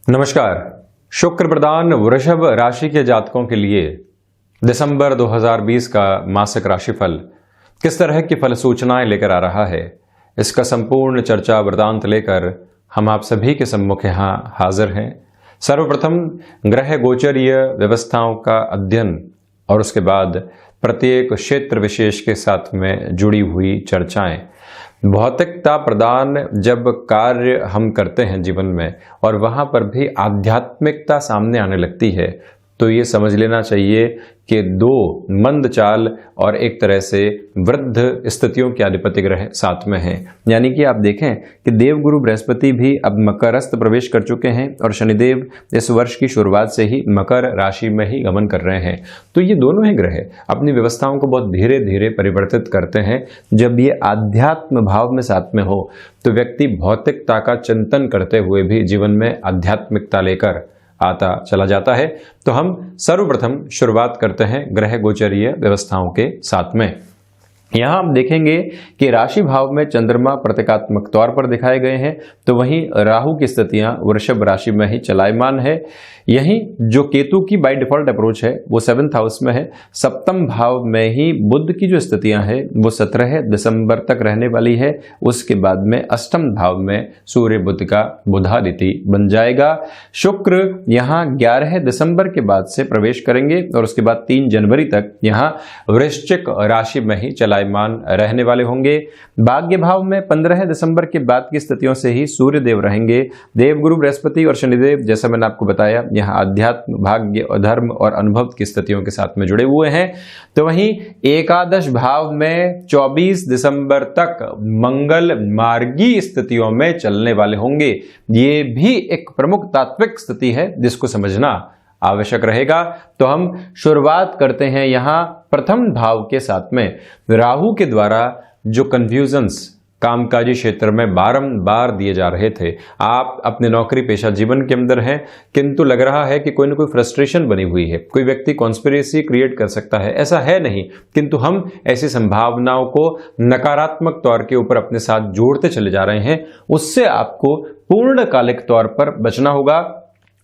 नमस्कार। शुक्र प्रधान वृषभ राशि के जातकों के लिए दिसंबर 2020 का मासिक राशिफल किस तरह की फल सूचनाएं लेकर आ रहा है, इसका संपूर्ण चर्चा वृतांत लेकर हम आप सभी के सम्मुख यहाँ हाजिर हैं। सर्वप्रथम ग्रह गोचरीय व्यवस्थाओं का अध्ययन और उसके बाद प्रत्येक क्षेत्र विशेष के साथ में जुड़ी हुई चर्चाएं। भौतिकता प्रदान जब कार्य हम करते हैं जीवन में और वहां पर भी आध्यात्मिकता सामने आने लगती है तो ये समझ लेना चाहिए कि दो मंद चाल और एक तरह से वृद्ध स्थितियों के अधिपति ग्रह साथ में हैं। यानी कि आप देखें कि देवगुरु बृहस्पति भी अब मकरस्थ प्रवेश कर चुके हैं और शनिदेव इस वर्ष की शुरुआत से ही मकर राशि में ही गमन कर रहे हैं। तो ये दोनों ही ग्रह अपनी व्यवस्थाओं को बहुत धीरे धीरे परिवर्तित करते हैं। जब ये आध्यात्म भाव में साथ में हो तो व्यक्ति भौतिकता का चिंतन करते हुए भी जीवन में आध्यात्मिकता लेकर आता चला जाता है। तो हम सर्वप्रथम शुरुआत करते हैं ग्रह गोचरीय व्यवस्थाओं के साथ में। यहां आप देखेंगे कि राशि भाव में चंद्रमा प्रतीकात्मक तौर पर दिखाए गए हैं, तो वहीं राहु की स्थितियां वृषभ राशि में ही चलायमान है। यहीं जो केतु की बाय डिफॉल्ट अप्रोच है वो 7th हाउस में है। सप्तम भाव में ही बुध की जो स्थितियां हैं वो 17 दिसंबर तक रहने वाली है। उसके बाद में अष्टम भाव में सूर्य बुध का बुधादिति बन जाएगा। शुक्र यहाँ 11 दिसंबर के बाद से प्रवेश करेंगे और उसके बाद 3 जनवरी तक यहाँ वृश्चिक राशि में ही चलायमान रहने वाले होंगे। भाग्य भाव में 15 दिसंबर के बाद की स्थितियों से ही सूर्य देव रहेंगे। देवगुरु बृहस्पति और शनिदेव जैसा मैंने आपको बताया यहाँ अध्यात्म, भाग्य और धर्म और अनुभव की स्थितियों के साथ में जुड़े हुए हैं। तो वहीं एकादश भाव में 24 दिसंबर तक मंगल मार्गी स्थितियों में चलने वाले होंगे। ये भी एक प्रमुख तात्विक स्थिति है जिसको समझना आवश्यक रहेगा। तो हम शुरुआत करते हैं यहां प्रथम भाव के साथ में। राहु के द्वारा जो कंफ्यूजन्स कामकाजी क्षेत्र में बारंबार दिए जा रहे थे, आप अपने नौकरी पेशा जीवन के अंदर हैं किंतु लग रहा है कि कोई ना कोई फ्रस्ट्रेशन बनी हुई है, कोई व्यक्ति कॉन्स्पिरेसी क्रिएट कर सकता है। ऐसा है नहीं, किंतु हम ऐसी संभावनाओं को नकारात्मक तौर के ऊपर अपने साथ जोड़ते चले जा रहे हैं। उससे आपको पूर्णकालिक तौर पर बचना होगा।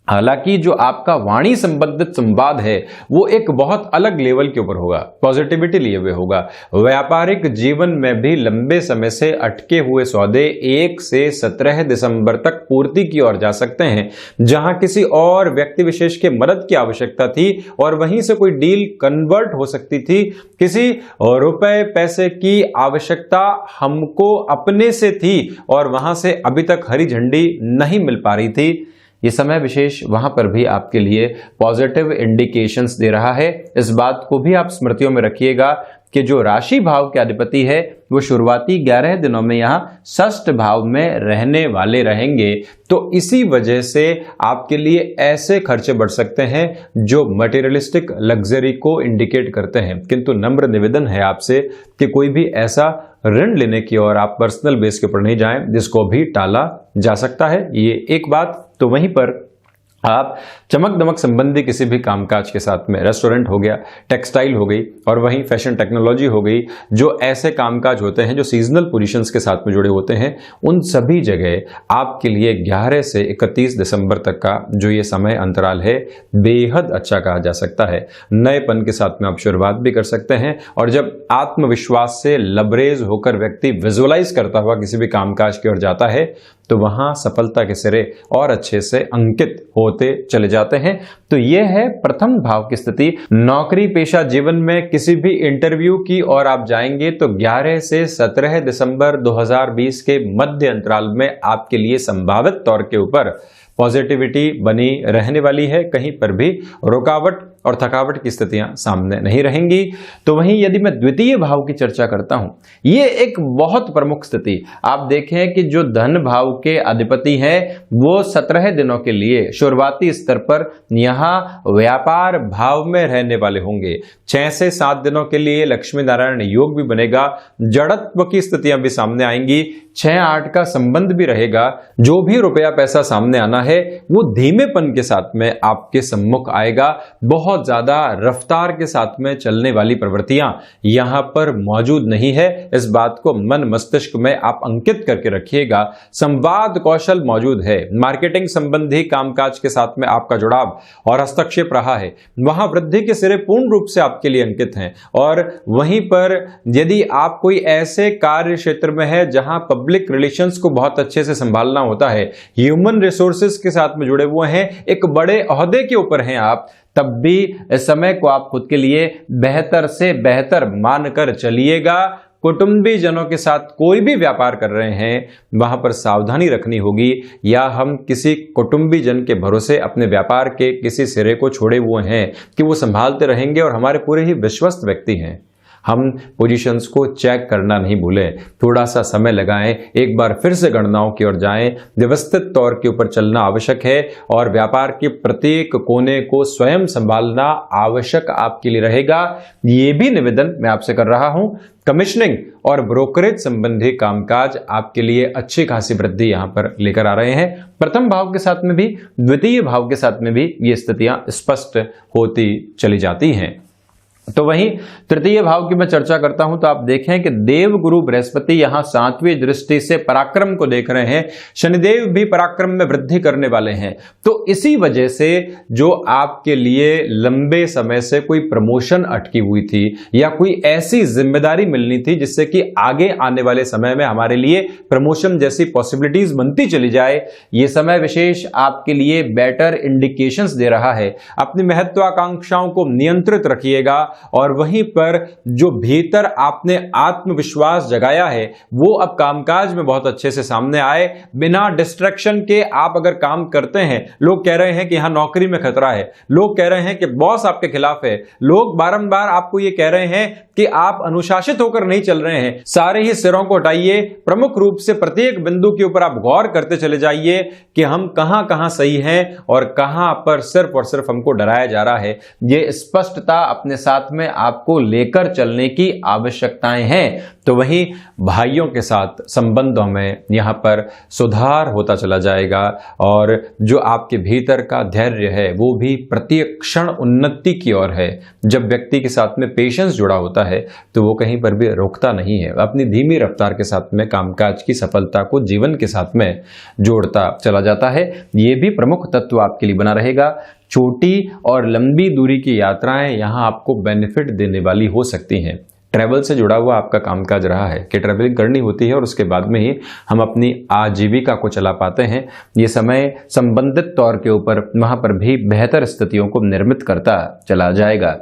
हालांकि जो आपका वाणी संबंधित संवाद है वो एक बहुत अलग लेवल के ऊपर होगा, पॉजिटिविटी लिए हुए होगा। व्यापारिक जीवन में भी लंबे समय से अटके हुए सौदे 1 से 17 दिसंबर तक पूर्ति की ओर जा सकते हैं। जहां किसी और व्यक्ति विशेष के मदद की आवश्यकता थी और वहीं से कोई डील कन्वर्ट हो सकती थी। किसी रुपए पैसे की आवश्यकता हमको अपने से थी और वहां से अभी तक हरी झंडी नहीं मिल पा रही थी। ये समय विशेष वहां पर भी आपके लिए पॉजिटिव इंडिकेशंस दे रहा है। इस बात को भी आप स्मृतियों में रखिएगा कि जो राशि भाव के अधिपति है वो शुरुआती 11 दिनों में यहाँ षष्ठ भाव में रहने वाले रहेंगे। तो इसी वजह से आपके लिए ऐसे खर्चे बढ़ सकते हैं जो मटेरियलिस्टिक लग्जरी को इंडिकेट करते हैं। किंतु नम्र निवेदन है आपसे कि कोई भी ऐसा ऋण लेने की ओर आप पर्सनल बेस के ऊपर नहीं जाएं जिसको भी टाला जा सकता है। ये एक बात। तो वहीं पर आप चमक दमक संबंधी किसी भी कामकाज के साथ में, रेस्टोरेंट हो गया, टेक्सटाइल हो गई और वहीं फैशन टेक्नोलॉजी हो गई, जो ऐसे कामकाज होते हैं जो सीजनल पोजीशंस के साथ में जुड़े होते हैं, उन सभी जगह आपके लिए 11 से 31 दिसंबर तक का जो ये समय अंतराल है बेहद अच्छा कहा जा सकता है। नएपन के साथ में आप शुरुआत भी कर सकते हैं और जब आत्मविश्वास से लबरेज होकर व्यक्ति विजुअलाइज करता हुआ किसी भी कामकाज की ओर जाता है तो वहां सफलता के सिरे और अच्छे से अंकित होते चले जाते हैं। तो यह है प्रथम भाव की स्थिति। नौकरी पेशा जीवन में किसी भी इंटरव्यू की ओर आप जाएंगे तो 11 से 17 दिसंबर 2020 के मध्य अंतराल में आपके लिए संभावित तौर के ऊपर पॉजिटिविटी बनी रहने वाली है। कहीं पर भी रुकावट और थकावट की स्थितियां सामने नहीं रहेंगी। तो वहीं यदि मैं द्वितीय भाव की चर्चा करता हूं, ये एक बहुत प्रमुख स्थिति। आप देखें कि जो धन भाव के अधिपति हैं वो 17 दिनों के लिए शुरुआती स्तर पर यहां व्यापार भाव में रहने वाले होंगे। 6 से 7 दिनों के लिए लक्ष्मी नारायण योग भी बनेगा। जड़त्व की स्थितियां भी सामने आएंगी। 6-8 का संबंध भी रहेगा। जो भी रुपया पैसा सामने आना है वो धीमेपन के साथ में आपके सम्मुख आएगा। बहुत ज्यादा रफ्तार के साथ में चलने वाली प्रवृत्तियां यहां पर मौजूद नहीं है। इस बात को मन मस्तिष्क में आप अंकित करके रखिएगा। संवाद कौशल मौजूद है। मार्केटिंग संबंधी कामकाज के साथ में आपका जुड़ाव और हस्तक्षेप रहा है, वहां वृद्धि के सिरे पूर्ण रूप से आपके लिए अंकित हैं। और वहीं पर यदि आप कोई ऐसे कार्य क्षेत्र में है जहां पब्लिक रिलेशंस को बहुत अच्छे से संभालना होता है, ह्यूमन रिसोर्सेज के साथ में जुड़े हुए हैं, एक बड़े ओहदे के ऊपर हैं आप, तब भी इस समय को आप खुद के लिए बेहतर से बेहतर मानकर चलिएगा। कुटुंबी जनों के साथ कोई भी व्यापार कर रहे हैं वहां पर सावधानी रखनी होगी, या हम किसी कुटुंबी जन के भरोसे अपने व्यापार के किसी सिरे को छोड़े हुए हैं कि वो संभालते रहेंगे और हमारे पूरे ही विश्वस्त व्यक्ति हैं। हम पोजीशंस को चेक करना नहीं भूलें, थोड़ा सा समय लगाएं, एक बार फिर से गणनाओं की ओर जाएं, व्यवस्थित तौर के ऊपर चलना आवश्यक है और व्यापार के प्रत्येक कोने को स्वयं संभालना आवश्यक आपके लिए रहेगा। ये भी निवेदन मैं आपसे कर रहा हूं। कमीशनिंग और ब्रोकरेज संबंधी कामकाज आपके लिए अच्छी खासी वृद्धि यहां पर लेकर आ रहे हैं। प्रथम भाव के साथ में भी, द्वितीय भाव के साथ में भी ये स्थितियां स्पष्ट होती चली जाती हैं। तो वहीं तृतीय भाव की मैं चर्चा करता हूं तो आप देखें कि देव गुरु बृहस्पति यहां 7वीं दृष्टि से पराक्रम को देख रहे हैं। शनिदेव भी पराक्रम में वृद्धि करने वाले हैं। तो इसी वजह से जो आपके लिए लंबे समय से कोई प्रमोशन अटकी हुई थी या कोई ऐसी जिम्मेदारी मिलनी थी जिससे कि आगे आने वाले समय में हमारे लिए प्रमोशन जैसी पॉसिबिलिटीज बनती चली जाए, ये समय विशेष आपके लिए बेटर इंडिकेशंस दे रहा है। अपनी महत्वाकांक्षाओं को नियंत्रित रखिएगा और वहीं पर जो भीतर आपने आत्मविश्वास जगाया है वो अब कामकाज में बहुत अच्छे से सामने आए। बिना डिस्ट्रैक्शन के आप अगर काम करते हैं, लोग कह रहे हैं कि यहां नौकरी में खतरा है, लोग कह रहे हैं कि बॉस आपके खिलाफ है, लोग बारंबार आपको ये कह रहे हैं कि आप अनुशासित होकर नहीं चल रहे हैं, सारे ही सिरों को हटाइए। प्रमुख रूप से प्रत्येक बिंदु के ऊपर आप गौर करते चले जाइए कि हम कहां कहां सही हैं और कहां पर सिर्फ और सिर्फ हमको डराया जा रहा है। यह स्पष्टता अपने साथ में आपको लेकर चलने की आवश्यकताएं हैं। तो वहीं भाइयों के साथ संबंधों में यहां पर सुधार होता चला जाएगा और जो आपके भीतर का धैर्य है वो भी प्रत्येक क्षण उन्नति की ओर है। जब व्यक्ति के साथ में पेशेंस जुड़ा होता है तो वो कहीं पर भी रुकता नहीं है, अपनी धीमी रफ्तार के साथ में कामकाज की सफलता को जीवन के साथ में जोड़ता चला जाता है। ये भी प्रमुख तत्व आपके लिए बना रहेगा। छोटी और लंबी दूरी की यात्राएं यहां आपको बेनिफिट देने वाली हो सकती हैं। ट्रैवल से जुड़ा हुआ आपका कामकाज रहा है कि ट्रैवलिंग करनी होती है और उसके बाद में ही हम अपनी आजीविका को चला पाते हैं। ये समय संबंधित तौर के ऊपर वहां पर भी बेहतर स्थितियों को निर्मित करता चला जाएगा।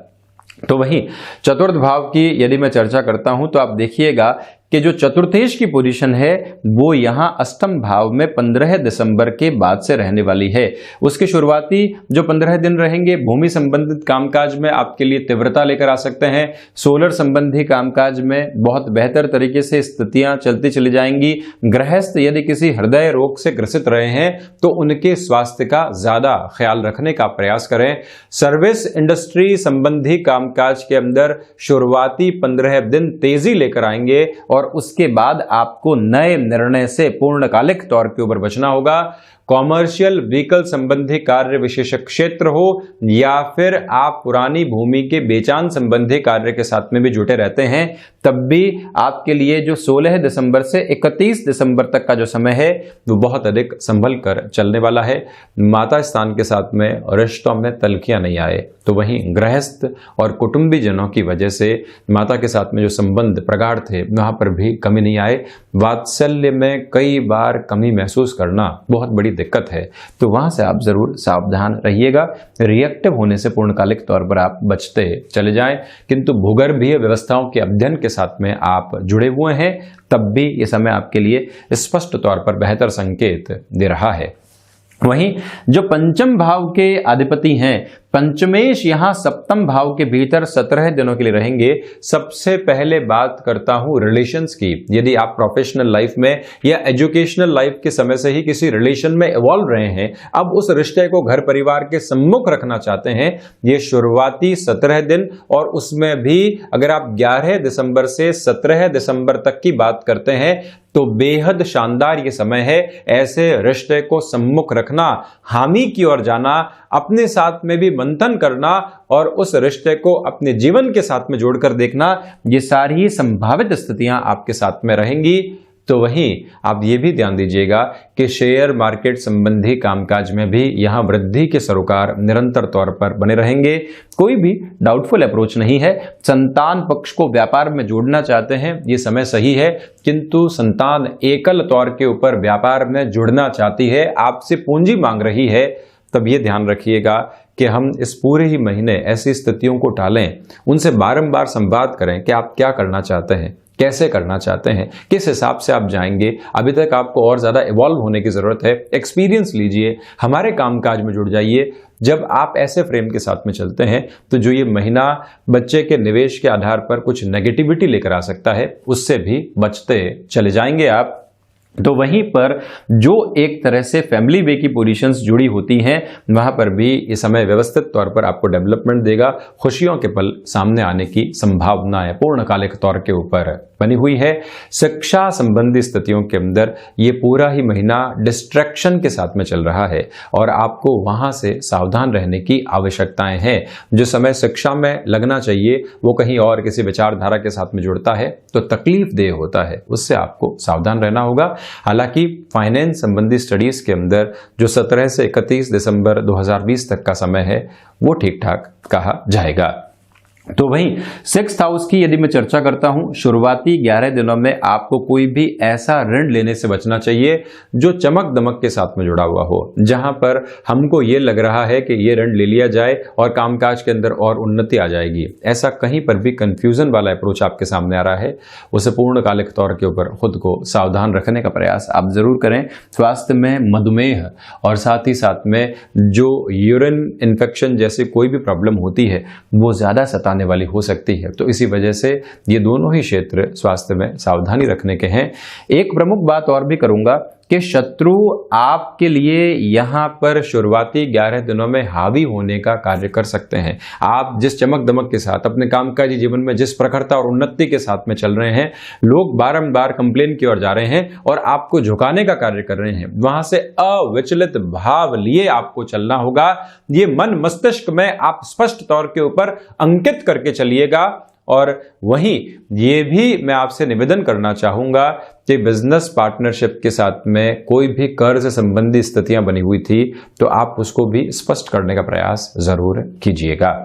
तो वहीं चतुर्थ भाव की यदि मैं चर्चा करता हूं तो आप देखिएगा कि जो चतुर्थेश की पोजीशन है वो यहां अष्टम भाव में 15 दिसंबर के बाद से रहने वाली है। उसके शुरुआती जो 15 दिन रहेंगे भूमि संबंधित कामकाज में आपके लिए तीव्रता लेकर आ सकते हैं। सोलर संबंधी कामकाज में बहुत बेहतर तरीके से स्थितियां चलती चली जाएंगी। गृहस्थ यदि किसी हृदय रोग से ग्रसित रहे हैं तो उनके स्वास्थ्य का ज्यादा ख्याल रखने का प्रयास करें। सर्विस इंडस्ट्री संबंधी कामकाज के अंदर शुरुआती 15 दिन तेजी लेकर आएंगे और उसके बाद आपको नए निर्णय से पूर्णकालिक तौर के ऊपर बचना होगा। कॉमर्शियल व्हीकल संबंधी कार्य विशेषक क्षेत्र हो या फिर आप पुरानी भूमि के बेचान संबंधी कार्य के साथ में भी जुटे रहते हैं, तब भी आपके लिए जो 16 दिसंबर से 31 दिसंबर तक का जो समय है वो बहुत अधिक संभल कर चलने वाला है। माता स्थान के साथ में रिश्तों में तल्खियां नहीं आए, तो वहीं गृहस्थ और कुटुंबी जनों की वजह से माता के साथ में जो संबंध प्रगाढ़ थे वहां पर भी कमी नहीं आए। वात्सल्य में कई बार कमी महसूस करना बहुत बड़ी दिक्कत है, तो वहां से आप जरूर सावधान रहिएगा। रिएक्टिव होने से पूर्णकालिक तौर पर आप बचते चले जाएं, किंतु भूगर्भीय व्यवस्थाओं के अध्ययन के साथ में आप जुड़े हुए हैं, तब भी ये समय आपके लिए स्पष्ट तौर पर बेहतर संकेत दे रहा है। वहीं जो पंचम भाव के अधिपति हैं पंचमेश यहां सप्तम भाव के भीतर 17 दिनों के लिए रहेंगे। सबसे पहले बात करता हूं रिलेशंस की। यदि आप प्रोफेशनल लाइफ में या एजुकेशनल लाइफ के समय से ही किसी रिलेशन में इवॉल्व रहे हैं, अब उस रिश्ते को घर परिवार के सम्मुख रखना चाहते हैं, ये शुरुआती 17 दिन और उसमें भी अगर आप 11 दिसंबर से 17 दिसंबर तक की बात करते हैं तो बेहद शानदार ये समय है। ऐसे रिश्ते को सम्मुख रखना, हामी की ओर जाना, अपने साथ में भी मंथन करना और उस रिश्ते को अपने जीवन के साथ में जोड़कर देखना, ये सारी संभावित स्थितियां आपके साथ में रहेंगी। तो वहीं आप ये भी ध्यान दीजिएगा कि शेयर मार्केट संबंधी कामकाज में भी यहां वृद्धि के सरोकार निरंतर तौर पर बने रहेंगे। कोई भी डाउटफुल अप्रोच नहीं है। संतान पक्ष को व्यापार में जोड़ना चाहते हैं, ये समय सही है, किंतु संतान एकल तौर के ऊपर व्यापार में जुड़ना चाहती है, आपसे पूंजी मांग रही है, तब ये ध्यान रखिएगा कि हम इस पूरे ही महीने ऐसी स्थितियों को टालें, उनसे बारंबार संवाद करें कि आप क्या करना चाहते हैं, कैसे करना चाहते हैं, किस हिसाब से आप जाएंगे। अभी तक आपको और ज्यादा इवॉल्व होने की जरूरत है। एक्सपीरियंस लीजिए, हमारे कामकाज में जुड़ जाइए। जब आप ऐसे फ्रेम के साथ में चलते हैं तो जो ये महीना बच्चे के निवेश के आधार पर कुछ नेगेटिविटी लेकर आ सकता है, उससे भी बचते चले जाएंगे आप। तो वहीं पर जो एक तरह से फैमिली वे की पोजीशंस जुड़ी होती हैं, वहां पर भी ये समय व्यवस्थित तौर पर आपको डेवलपमेंट देगा। खुशियों के पल सामने आने की संभावनाएं पूर्णकालिक तौर के ऊपर बनी हुई है। शिक्षा संबंधी स्थितियों के अंदर ये पूरा ही महीना डिस्ट्रैक्शन के साथ में चल रहा है और आपको वहां से सावधान रहने की आवश्यकताएं हैं। जो समय शिक्षा में लगना चाहिए वो कहीं और किसी विचारधारा के साथ में जुड़ता है तो तकलीफ देह होता है, उससे आपको सावधान रहना होगा। हालांकि फाइनेंस संबंधी स्टडीज के अंदर जो 17 से 31 दिसंबर 2020 तक का समय है वो ठीक ठाक कहा जाएगा। तो वहीं 6th हाउस की यदि मैं चर्चा करता हूं, शुरुआती 11 दिनों में आपको कोई भी ऐसा ऋण लेने से बचना चाहिए जो चमक दमक के साथ में जुड़ा हुआ हो, जहां पर हमको ये लग रहा है कि ये ऋण ले लिया जाए और कामकाज के अंदर और उन्नति आ जाएगी। ऐसा कहीं पर भी कंफ्यूजन वाला अप्रोच आपके सामने आ रहा है, उसे पूर्णकालिक तौर के ऊपर खुद को सावधान रखने का प्रयास आप जरूर करें। स्वास्थ्य में मधुमेह और साथ ही साथ में जो यूरिन इन्फेक्शन जैसे कोई भी प्रॉब्लम होती है वो ज्यादा आने वाली हो सकती है, तो इसी वजह से ये दोनों ही क्षेत्र स्वास्थ्य में सावधानी रखने के हैं। एक प्रमुख बात और भी करूंगा कि शत्रु आपके लिए यहां पर शुरुआती 11 दिनों में हावी होने का कार्य कर सकते हैं। आप जिस चमक दमक के साथ अपने कामकाजी जीवन में जिस प्रखरता और उन्नति के साथ में चल रहे हैं, लोग बारंबार कंप्लेन की ओर जा रहे हैं और आपको झुकाने का कार्य कर रहे हैं। वहां से अविचलित भाव लिए आपको चलना होगा। ये मन मस्तिष्क में आप स्पष्ट तौर के ऊपर अंकित करके चलिएगा। और वहीं ये भी मैं आपसे निवेदन करना चाहूंगा कि बिजनेस पार्टनरशिप के साथ में कोई भी कर्ज संबंधी स्थितियां बनी हुई थी तो आप उसको भी स्पष्ट करने का प्रयास जरूर कीजिएगा।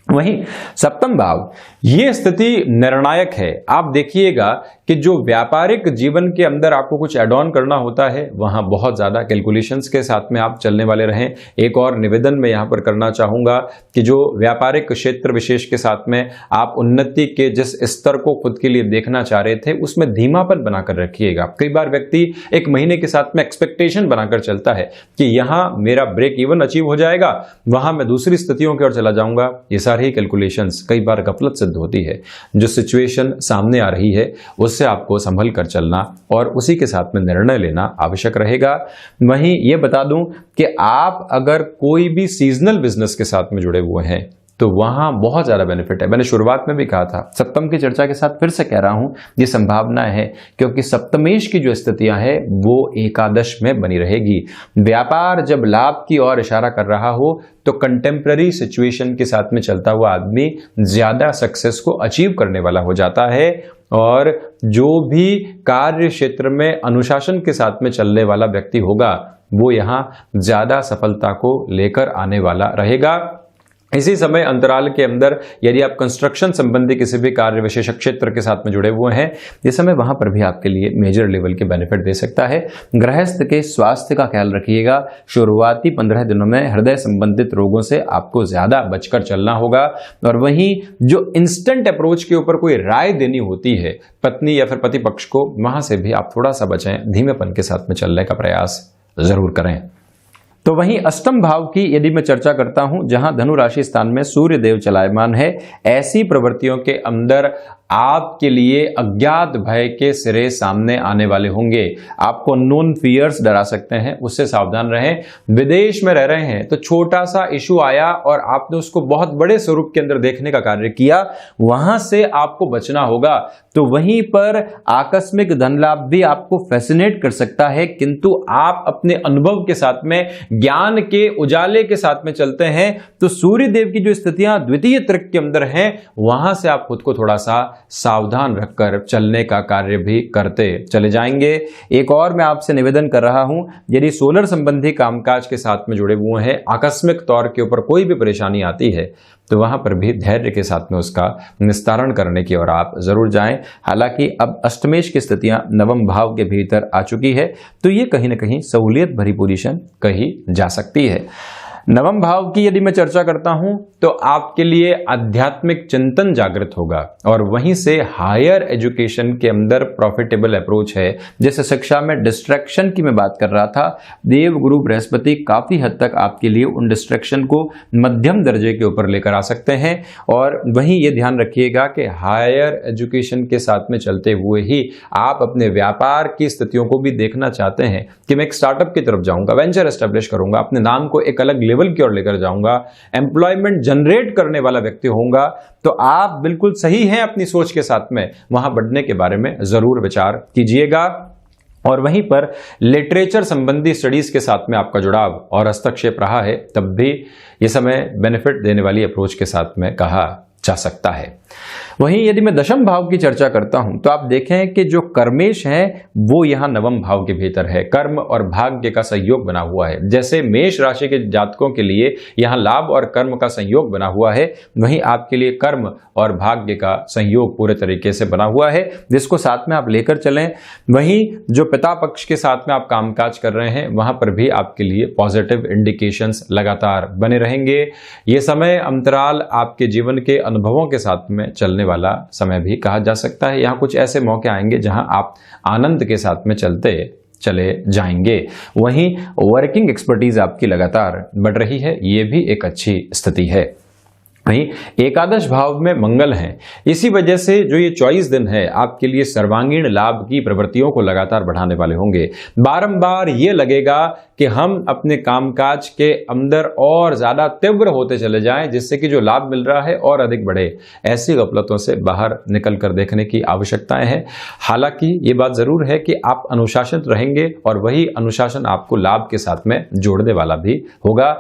वहीं 7वां भाव, यह स्थिति निर्णायक है। आप देखिएगा कि जो व्यापारिक जीवन के अंदर आपको कुछ एड ऑन करना होता है, वहां बहुत ज्यादा कैलकुलेशंस के साथ में आप चलने वाले रहें। एक और निवेदन मैं यहां पर करना चाहूंगा कि जो व्यापारिक क्षेत्र विशेष के साथ में आप उन्नति के जिस स्तर को खुद के लिए देखना चाह रहे थे, उसमें धीमापन बनाकर रखिएगा। कई बार व्यक्ति एक महीने के साथ में एक्सपेक्टेशन बनाकर चलता है कि यहां मेरा ब्रेक इवन अचीव हो जाएगा, वहां मैं दूसरी स्थितियों की ओर चला जाऊंगा। ये सारी कैलकुलेशंस कई बार गफलत सिद्ध होती है। जो सिचुएशन सामने आ रही है उससे आपको संभल कर चलना और उसी के साथ में निर्णय लेना आवश्यक रहेगा। वहीं यह बता दूं कि आप अगर कोई भी सीजनल बिजनेस के साथ में जुड़े हुए हैं तो वहां बहुत ज्यादा बेनिफिट है। मैंने शुरुआत में भी कहा था, सप्तम की चर्चा के साथ फिर से कह रहा हूं, ये संभावना है क्योंकि सप्तमेश की जो स्थितियां है वो एकादश में बनी रहेगी। व्यापार जब लाभ की ओर इशारा कर रहा हो तो कंटेम्पररी सिचुएशन के साथ में चलता हुआ आदमी ज्यादा सक्सेस को अचीव करने वाला हो जाता है और जो भी कार्य क्षेत्र में अनुशासन के साथ में चलने वाला व्यक्ति होगा वो यहां ज्यादा सफलता को लेकर आने वाला रहेगा। इसी समय अंतराल के अंदर यदि आप कंस्ट्रक्शन संबंधी किसी भी कार्य विशेष क्षेत्र के साथ में जुड़े हुए हैं, ये समय वहां पर भी आपके लिए मेजर लेवल के बेनिफिट दे सकता है। गृहस्थ के स्वास्थ्य का ख्याल रखिएगा। शुरुआती 15 दिनों में हृदय संबंधित रोगों से आपको ज्यादा बचकर चलना होगा। और वहीं जो इंस्टेंट अप्रोच के ऊपर कोई राय देनी होती है पत्नी या फिर पति पक्ष को, वहां से भी आप थोड़ा सा बचें, धीमेपन के साथ में चलने का प्रयास जरूर करें। तो वहीं अष्टम भाव की यदि मैं चर्चा करता हूं, जहां धनु राशि स्थान में सूर्य देव चलायमान है, ऐसी प्रवृत्तियों के अंदर आपके लिए अज्ञात भय के सिरे सामने आने वाले होंगे। आपको नोन फियर्स डरा सकते हैं, उससे सावधान रहें। विदेश में रह रहे हैं तो छोटा सा इशू आया और आपने उसको बहुत बड़े स्वरूप के अंदर देखने का कार्य किया, वहां से आपको बचना होगा। तो वहीं पर आकस्मिक धन लाभ भी आपको फैसिनेट कर सकता है, किंतु आप अपने अनुभव के साथ में, ज्ञान के उजाले के साथ में चलते हैं तो सूर्य देव की जो स्थितियां द्वितीय त्रिक के अंदर हैं, वहां से आप खुद को थोड़ा सा सावधान रखकर चलने का कार्य भी करते चले जाएंगे। एक और मैं आपसे निवेदन कर रहा हूं, यदि सोलर संबंधी कामकाज के साथ में जुड़े हुए हैं, आकस्मिक तौर के ऊपर कोई भी परेशानी आती है तो वहां पर भी धैर्य के साथ में उसका निस्तारण करने की ओर आप जरूर जाएं। हालांकि अब अष्टमेश की स्थितियां नवम भाव के भीतर आ चुकी है, तो ये कहीं ना कहीं सहूलियत भरी पोजीशन कही जा सकती है। नवम भाव की यदि मैं चर्चा करता हूं तो आपके लिए आध्यात्मिक चिंतन जागृत होगा और वहीं से हायर एजुकेशन के अंदर प्रॉफिटेबल अप्रोच है। जैसे शिक्षा में डिस्ट्रैक्शन की मैं बात कर रहा था, देव गुरु बृहस्पति काफी हद तक आपके लिए उन डिस्ट्रैक्शन को मध्यम दर्जे के ऊपर लेकर आ सकते हैं। और वहीं ये ध्यान रखिएगा कि हायर एजुकेशन के साथ में चलते हुए ही आप अपने व्यापार की स्थितियों को भी देखना चाहते हैं कि मैं एक स्टार्टअप की तरफ जाऊंगा, वेंचर एस्टेब्लिश करूंगा, अपने नाम को एक अलग लेवल की ओर लेकर जाऊंगा, एम्प्लॉयमेंट जनरेट करने वाला व्यक्ति होऊंगा, तो आप बिल्कुल सही हैं अपनी सोच के साथ में, वहां बढ़ने के बारे में जरूर विचार कीजिएगा। और वहीं पर लिटरेचर संबंधी स्टडीज के साथ में आपका जुड़ाव और हस्तक्षेप रहा है, तब भी यह समय बेनिफिट देने वाली अप्रोच के साथ में कहा जा सकता है। वहीं यदि मैं दशम भाव की चर्चा करता हूं तो आप देखें कि जो कर्मेश है वो यहां नवम भाव के भीतर है, कर्म और भाग्य का संयोग बना हुआ है। जैसे मेष राशि के जातकों के लिए यहां लाभ और कर्म का संयोग बना हुआ है, वहीं आपके लिए कर्म और भाग्य का संयोग पूरे तरीके से बना हुआ है, जिसको साथ में आप लेकर चलें। वहीं जो पिता पक्ष के साथ में आप कामकाज कर रहे हैं, वहां पर भी आपके लिए पॉजिटिव इंडिकेशंस लगातार बने रहेंगे। ये समय अंतराल आपके जीवन के अनुभवों के साथ में चलने वाला समय भी कहा जा सकता है। यहां कुछ ऐसे मौके आएंगे जहां आप आनंद के साथ में चलते चले जाएंगे। वहीं वर्किंग एक्सपर्टीज आपकी लगातार बढ़ रही है, यह भी एक अच्छी स्थिति है। वहीं एकादश भाव में मंगल हैं, इसी वजह से जो ये 24 दिन है आपके लिए सर्वांगीण लाभ की प्रवृत्तियों को लगातार बढ़ाने वाले होंगे। बारंबार ये लगेगा कि हम अपने कामकाज के अंदर और ज्यादा तीव्र होते चले जाएं, जिससे कि जो लाभ मिल रहा है और अधिक बढ़े। ऐसी गफलतों से बाहर निकल कर देखने की आवश्यकताएं हैं। हालांकि ये बात जरूर है कि आप अनुशासित रहेंगे और वही अनुशासन आपको लाभ के साथ में जोड़ने वाला भी होगा।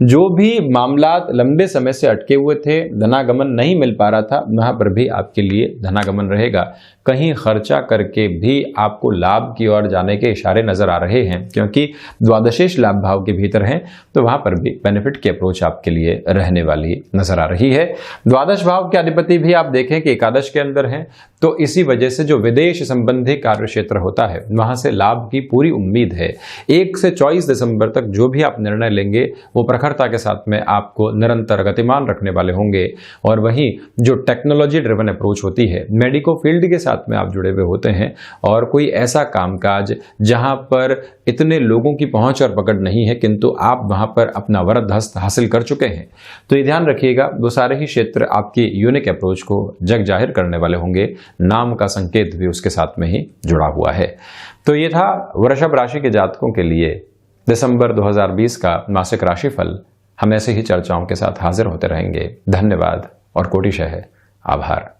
जो भी मामला लंबे समय से अटके हुए थे, धनागमन नहीं मिल पा रहा था, वहां पर भी आपके लिए धनागमन रहेगा। कहीं खर्चा करके भी आपको लाभ की ओर जाने के इशारे नजर आ रहे हैं, क्योंकि द्वादशेष लाभ भाव के भीतर हैं, तो वहां पर भी बेनिफिट की अप्रोच आपके लिए रहने वाली नजर आ रही है। द्वादश भाव के अधिपति भी आप देखें कि एकादश के अंदर हैं, तो इसी वजह से जो विदेश संबंधी कार्य क्षेत्र होता है वहां से लाभ की पूरी उम्मीद है। 1 से 24 दिसंबर तक जो भी आप निर्णय लेंगे वो प्रखरता के साथ में आपको निरंतर गतिमान रखने वाले होंगे। और वहीं जो टेक्नोलॉजी ड्रिवन अप्रोच होती है, मेडिको फील्ड के साथ में आप जुड़े हुए होते हैं और कोई ऐसा कामकाज जहां पर इतने लोगों की पहुंच और पकड़ नहीं है, किंतु आप वहां पर अपना वरद हस्त हासिल कर चुके हैं, तो ये ध्यान रखिएगा, वो सारे ही क्षेत्र आपकी यूनिक अप्रोच को जग जाहिर करने वाले होंगे। नाम का संकेत भी उसके साथ में ही जुड़ा हुआ है। तो ये था वृषभ राशि के जातकों के लिए दिसंबर 2020 का मासिक राशिफल। हम ऐसे ही चर्चाओं के साथ हाजिर होते रहेंगे। धन्यवाद और कोटिशः आभार।